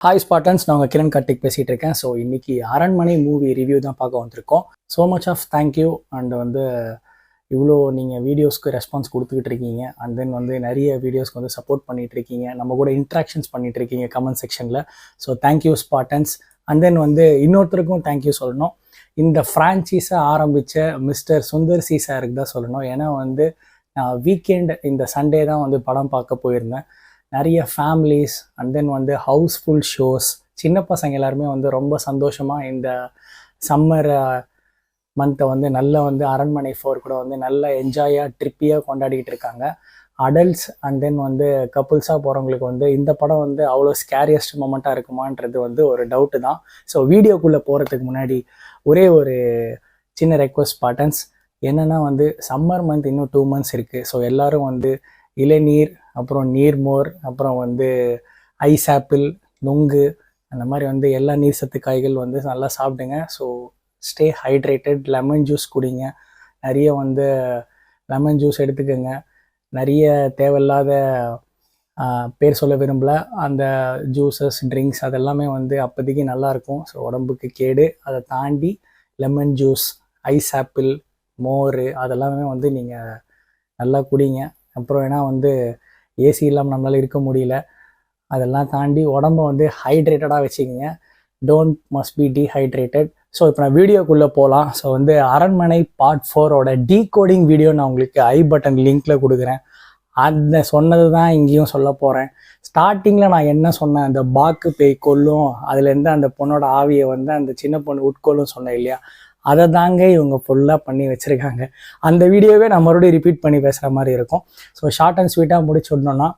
Hi Spartans, நான் உங்கள் கிரண் கார்த்திக் பேசிகிட்டு இருக்கேன். ஸோ இன்றைக்கி அரண்மனை மூவி ரிவ்யூ தான் பார்க்க வந்திருக்கோம். So much of thank you. And இவ்வளோ நீங்கள் வீடியோஸ்க்கு ரெஸ்பான்ஸ் கொடுத்துக்கிட்டு இருக்கீங்க. அண்ட் தென் நிறைய வீடியோஸ்க்கு சப்போர்ட் பண்ணிகிட்டு இருக்கீங்க. நம்ம கூட இன்ட்ராக்ஷன்ஸ் பண்ணிகிட்டு இருக்கீங்க கமெண்ட் செக்ஷனில். So thank you Spartans. And then இன்னொருத்தருக்கும் தேங்க்யூ சொல்லணும். இந்த ஃப்ரான்ச்சைஸை ஆரம்பித்த மிஸ்டர் சுந்தர் சி சாருக்கு தான் சொல்லணும். ஏன்னா நான் வீக்கெண்ட் இந்த சண்டே தான் படம் பார்க்க போயிருந்தேன். நிறைய families and then housefull shows, சின்ன பசங்க எல்லாருமே ரொம்ப சந்தோஷமாக இந்த சம்மர் மந்த்தை நல்லா அரண்மனை 4 கூட நல்லா என்ஜாயாக ட்ரிப்பியாக கொண்டாடிக்கிட்டு இருக்காங்க. அடல்ட்ஸ் அண்ட் தென் கப்புள்ஸாக போகிறவங்களுக்கு இந்த படம் அவ்வளோ ஸ்கேரியஸ்ட் மொமெண்ட்டாக இருக்குமான்றது ஒரு டவுட்டு தான். ஸோ வீடியோக்குள்ளே போகிறதுக்கு முன்னாடி ஒரே ஒரு சின்ன ரெக்வஸ்ட் பாட்டன்ஸ். என்னென்னா சம்மர் மந்த் இன்னும் 2 months இருக்குது. ஸோ எல்லோரும் இளநீர், அப்புறம் நீர்மோர், அப்புறம் ஐஸ் ஆப்பிள், நுங்கு, அந்த மாதிரி எல்லா நீர் சத்து காய்கள் நல்லா சாப்பிடுங்க. So stay hydrated. Lemon juice குடிங்க. நிறைய லெமன் ஜூஸ் எடுத்துக்கோங்க. நிறைய தேவையில்லாத பேர் சொல்ல விரும்பல, அந்த ஜூஸஸ், ட்ரிங்க்ஸ் அதெல்லாமே அப்போதைக்கு நல்லாயிருக்கும். ஸோ உடம்புக்கு கேடு. அதை தாண்டி லெமன் ஜூஸ், ஐஸ் ஆப்பிள், மோர் அதெல்லாமே நீங்கள் நல்லா குடிங்க. அப்புறம் ஏன்னா ஏசி இல்லாமல் நம்மளால் இருக்க முடியல. அதெல்லாம் தாண்டி உடம்பை ஹைட்ரேட்டடாக வச்சுக்கிங்க. Don't must be dehydrated. So இப்போ நான் வீடியோக்குள்ளே போகலாம். ஸோ அரண்மனை பார்ட் 4 டீகோடிங் வீடியோ நான் உங்களுக்கு ஐ பட்டன் லிங்க்கில் கொடுக்குறேன். அந்த சொன்னது தான் இங்கேயும் சொல்ல போகிறேன். ஸ்டார்டிங்கில் நான் என்ன சொன்னேன், அந்த பாக்கு பேய் கொல்லும், அதுலேருந்து அந்த பொண்ணோட ஆவியை அந்த சின்ன பொண்ணு உட்கொள்ளும் சொன்னேன் இல்லையா, அதை தாங்க இவங்க ஃபுல்லாக பண்ணி வச்சுருக்காங்க. அந்த வீடியோவே நான் மறுபடியும் ரிப்பீட் பண்ணி பேசுகிற மாதிரி இருக்கும். ஸோ ஷார்ட் அண்ட் ஸ்வீட்டாக முடிச்சுடணுன்னா,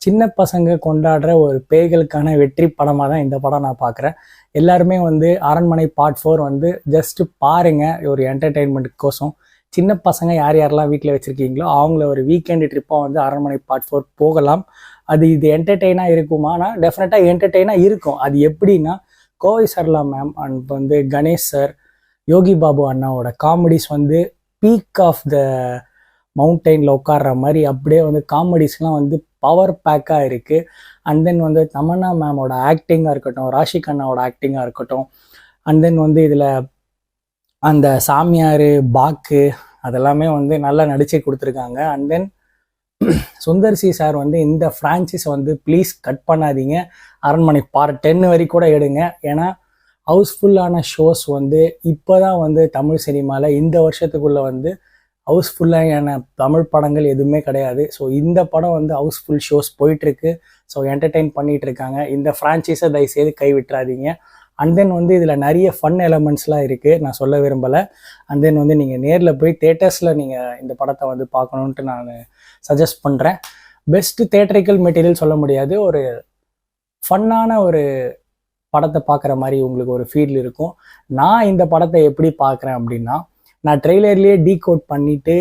சின்ன பசங்க கொண்டாடுற ஒரு பேய்களுக்கான வெற்றி படமாக தான் இந்த படம் நான் பார்க்குறேன். எல்லாருமே அரண்மனை பார்ட் 4 ஜஸ்ட்டு பாருங்கள், ஒரு என்டர்டெயின்மெண்ட்டுக்கோசம். சின்ன பசங்க யார் யாரெல்லாம் வீட்டில் வச்சுருக்கீங்களோ அவங்கள ஒரு வீக்கெண்டு ட்ரிப்பாக அரண்மனை பார்ட் 4 போகலாம். இது என்டர்டெயினாக இருக்குமானா டெஃபினட்டாக என்டர்டெயினாக இருக்கும். அது எப்படின்னா, Kovai Sarala ma'am and Ganesh sir, Yogi Babu அண்ணாவோட காமெடிஸ் பீக் ஆஃப் த மவுண்டெயினில் உட்கார்ற மாதிரி அப்படியே காமெடிஸ்லாம் பவர் பேக்காக இருக்குது. அண்ட் தென் தமன்னா மேமோட ஆக்டிங்காக இருக்கட்டும், ராஷிக் அண்ணாவோட ஆக்டிங்காக இருக்கட்டும், அண்ட் தென் இதில் அந்த சாமியார் பாக்கு அதெல்லாமே நல்லா நடிச்சு கொடுத்துருக்காங்க. And then Sundar C sir இந்த ஃப்ரான்ச்சைஸை ப்ளீஸ் கட் பண்ணாதீங்க. அரண்மனை பார்ட் 10 வரைக்கும் கூட எடுங்க. ஏன்னா ஹவுஸ்ஃபுல்லான ஷோஸ் இப்போ தான் தமிழ் சினிமாவில் இந்த வருஷத்துக்குள்ளே ஹவுஸ்ஃபுல்லான தமிழ் படங்கள் எதுவுமே கிடையாது. ஸோ இந்த படம் ஹவுஸ்ஃபுல் ஷோஸ் போயிட்டுருக்கு. ஸோ என்டர்டெயின் பண்ணிகிட்டு இருக்காங்க. இந்த ஃப்ரான்ச்சைஸை தயவுசெய்து கைவிட்டுறாதீங்க. அண்ட் தென் இதில் நிறைய ஃபன் எலமெண்ட்ஸ்லாம் இருக்குது, நான் சொல்ல விரும்பலை. அண்ட் தென் நீங்கள் நேரில் போய் தேட்டர்ஸில் நீங்கள் இந்த படத்தை பார்க்கணுன்ட்டு நான் சஜஸ்ட் பண்ணுறேன். பெஸ்ட்டு தேட்டரிக்கல் மெட்டீரியல் சொல்ல முடியாது, ஒரு ஃபன்னான ஒரு படத்தை பார்க்குற மாதிரி உங்களுக்கு ஒரு ஃபீல் இருக்கும். நான் இந்த படத்தை எப்படி பார்க்குறேன் அப்படின்னா, நான் ட்ரெய்லர்லேயே டீகோட் பண்ணிவிட்டு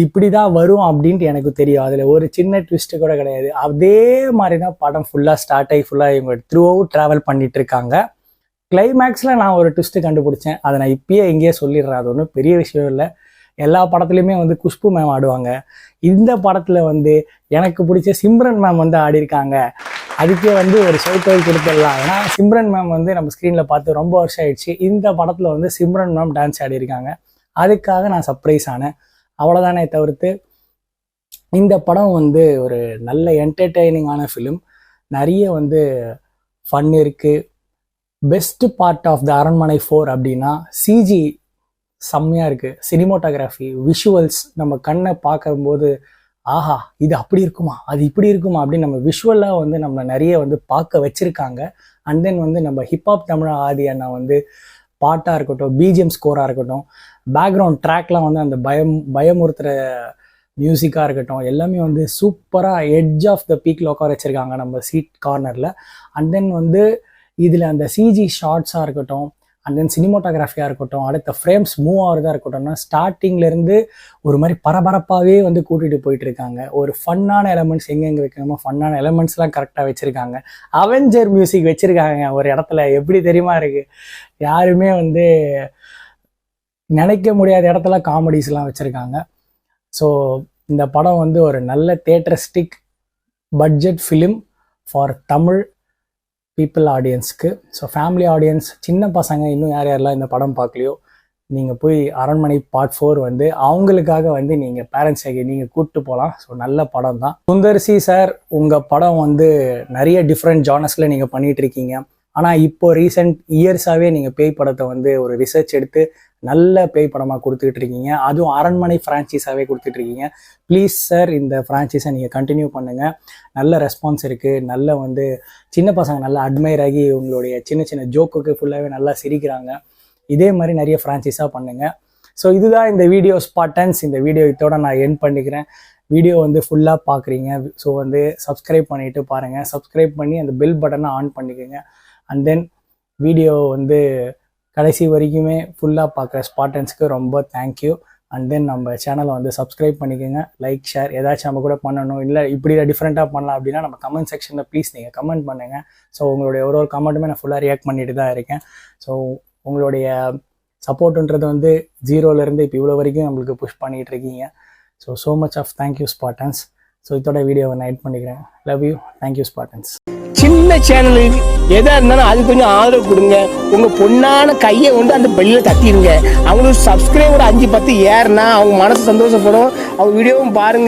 இப்படி தான் வரும் அப்படின்ட்டு எனக்கு தெரியும். அதில் ஒரு சின்ன ட்விஸ்ட்டு கூட கிடையாது. அதே மாதிரி தான் படம் ஃபுல்லாக ஸ்டார்ட் ஆகி ஃபுல்லாக இவங்க த்ரூ அவுட் ட்ராவல் பண்ணிகிட்டு இருக்காங்க. கிளைமேக்ஸில் நான் ஒரு ட்விஸ்ட்டு கண்டுபிடிச்சேன். அதை நான் இப்பயே எங்கேயே சொல்லிடுறேன். அது ஒன்றும் பெரிய விஷயம் இல்லை. எல்லா படத்துலையுமே குஷ்பு மேம் ஆடுவாங்க. இந்த படத்தில் எனக்கு பிடிச்ச சிம்ரன் மேம் ஆடிருக்காங்க. அதுக்கே ஒரு ஷவுட் கொடுத்துடலாம். ஏன்னா சிம்ரன் மேம் நம்ம ஸ்க்ரீனில் பார்த்து ரொம்ப வருஷம் ஆயிடுச்சு. இந்த படத்தில் சிம்ரன் மேம் டான்ஸ் ஆடிருக்காங்க. அதுக்காக நான் சர்ப்ரைஸ் ஆனேன். அவ்வளோதானே தவிர்த்து இந்த படம் ஒரு நல்ல என்டர்டெய்னிங்கான ஃபிலிம். நிறைய ஃபன் இருக்குது. பெஸ்ட்டு பார்ட் ஆஃப் த அரண்மனை 4 அப்படின்னா சிஜி செம்மையாக இருக்குது. சினிமோட்டோகிராஃபி, விஷுவல்ஸ், நம்ம கண்ணை பார்க்கும்போது ஆஹா இது அப்படி இருக்குமா, அது இப்படி இருக்குமா அப்படின்னு நம்ம விஷுவலாக நம்ம நிறைய பார்க்க வச்சுருக்காங்க. அண்ட் தென் நம்ம ஹிப்ஹாப் தமிழ் ஆதி அண்ணா பாட்டாக இருக்கட்டும், பிஜிஎம் ஸ்கோராக இருக்கட்டும், பேக்ரவுண்ட் ட்ராக்லாம் அந்த பயமுறுத்துகிற மியூசிக்காக இருக்கட்டும், எல்லாமே சூப்பராக எட்ஜ் ஆஃப் த பீக்கில் உட்கார வச்சுருக்காங்க நம்ம சீட் கார்னரில். அண்ட் தென் இதில் அந்த சிஜி ஷார்ட்ஸாக இருக்கட்டும், அண்ட் தென் சினிமோட்டோகிராஃபியாக இருக்கட்டும், அடுத்த ஃப்ரேம்ஸ் மூவ் ஆகிறதா இருக்கட்டும்னா ஸ்டார்டிங்லேருந்து ஒரு மாதிரி பரபரப்பாகவே கூட்டிகிட்டு போயிட்டுருக்காங்க. ஒரு ஃபன்னான எலமெண்ட்ஸ் எங்கெங்கே வைக்கணுமோ ஃபன்னான எலமெண்ட்ஸ்லாம் கரெக்டாக வச்சுருக்காங்க. அவெஞ்சர் மியூசிக் வச்சுருக்காங்க ஒரு இடத்துல. எப்படி தெரியுமா இருக்குது, யாருமே நினைக்க முடியாத இடத்துல காமெடிஸ்லாம் வச்சுருக்காங்க. ஸோ இந்த படம் ஒரு நல்ல theatristic budget film for Tamil people ஆடியன்ஸ்க்கு. ஸோ ஃபேமிலி ஆடியன்ஸ், சின்ன பசங்க இன்னும் யார் யாரெல்லாம் இந்த படம் பார்க்கலையோ நீங்கள் போய் அரண்மனை பார்ட் 4 வந்து அவங்களுக்காக வந்து நீங்கள் பேரண்ட்ஸை நீங்கள் கூப்பிட்டு போகலாம். ஸோ நல்ல படம் தான். சுந்தர் சி சார், உங்கள் படம் வந்து நிறைய டிஃப்ரெண்ட் ஜானர்ஸில் நீங்கள் பண்ணிகிட்ருக்கீங்க. ஆனால் இப்போ ரீசெண்ட் இயர்ஸாகவே நீங்கள் பேய் படத்தை வந்து ஒரு ரிசர்ச் எடுத்து நல்ல பேய் படமாக கொடுத்துக்கிட்டு இருக்கீங்க. அதுவும் அரண்மனை ஃப்ரான்ச்சைஸாகவே கொடுத்துட்ருக்கீங்க. ப்ளீஸ் சார், இந்த ஃப்ரான்ச்சைஸை நீங்கள் கண்டினியூ பண்ணுங்கள். நல்ல ரெஸ்பான்ஸ் இருக்குது. நல்ல வந்து சின்ன பசங்க நல்லா அட்மையர் ஆகி உங்களுடைய சின்ன சின்ன ஜோக்குக்கு ஃபுல்லாகவே நல்லா சிரிக்கிறாங்க. இதே மாதிரி நிறைய ஃப்ரான்ச்சைஸாக பண்ணுங்கள். ஸோ இதுதான் இந்த வீடியோ ஸ்பாட்டன்ஸ். இந்த வீடியோ இதோட நான் எண்ட் பண்ணிக்கிறேன். வீடியோ வந்து ஃபுல்லாக பார்க்குறீங்க, ஸோ வந்து சப்ஸ்கிரைப் பண்ணிவிட்டு பாருங்கள். சப்ஸ்கிரைப் பண்ணி அந்த பெல் பட்டனை ஆன் பண்ணிக்கோங்க. அண்ட் தென் வீடியோ வந்து கடைசி வரைக்குமே ஃபுல்லாக பார்க்குற ஸ்பாட்டன்ஸ்க்கு ரொம்ப தேங்க்யூ. அண்ட் தென் நம்ம சேனலை வந்து சப்ஸ்கிரைப் பண்ணிக்கோங்க. லைக், ஷேர் ஏதாச்சும் நம்ம கூட பண்ணணும், இல்லை இப்படி டிஃப்ரெண்ட்டாக பண்ணலாம் அப்படின்னா நம்ம கமெண்ட் செக்ஷனில் ப்ளீஸ் நீங்கள் கமெண்ட் பண்ணுங்கள். ஸோ உங்களுடைய ஒரு கமெண்ட்டுமே நான் ஃபுல்லாக ரியாக்ட் பண்ணிட்டு தான் இருக்கேன். ஸோ உங்களுடைய சப்போர்ட்டுன்றது வந்து 0லேருந்து இப்போ இவ்வளோ வரைக்கும் நம்மளுக்கு புஷ் பண்ணிகிட்டு இருக்கீங்க. So much of thank you Spartans. So இதோட வீடியோவை நான் எட் பண்ணிக்கிறேன். Love you. Thank you Spartans. சின்ன சேனல் எதா இருந்தாலும் அது கொஞ்சம் ஆதரவு கொடுங்க. உங்க பொண்ணான கையை கொண்டு அந்த பெல்ல தட்டிடுங்க. அவங்களுக்கு சப்ஸ்கிரைபர் 5-10 ஏறுனா அவங்க மனசு சந்தோஷப்படும். அவங்க வீடியோவும் பாருங்க.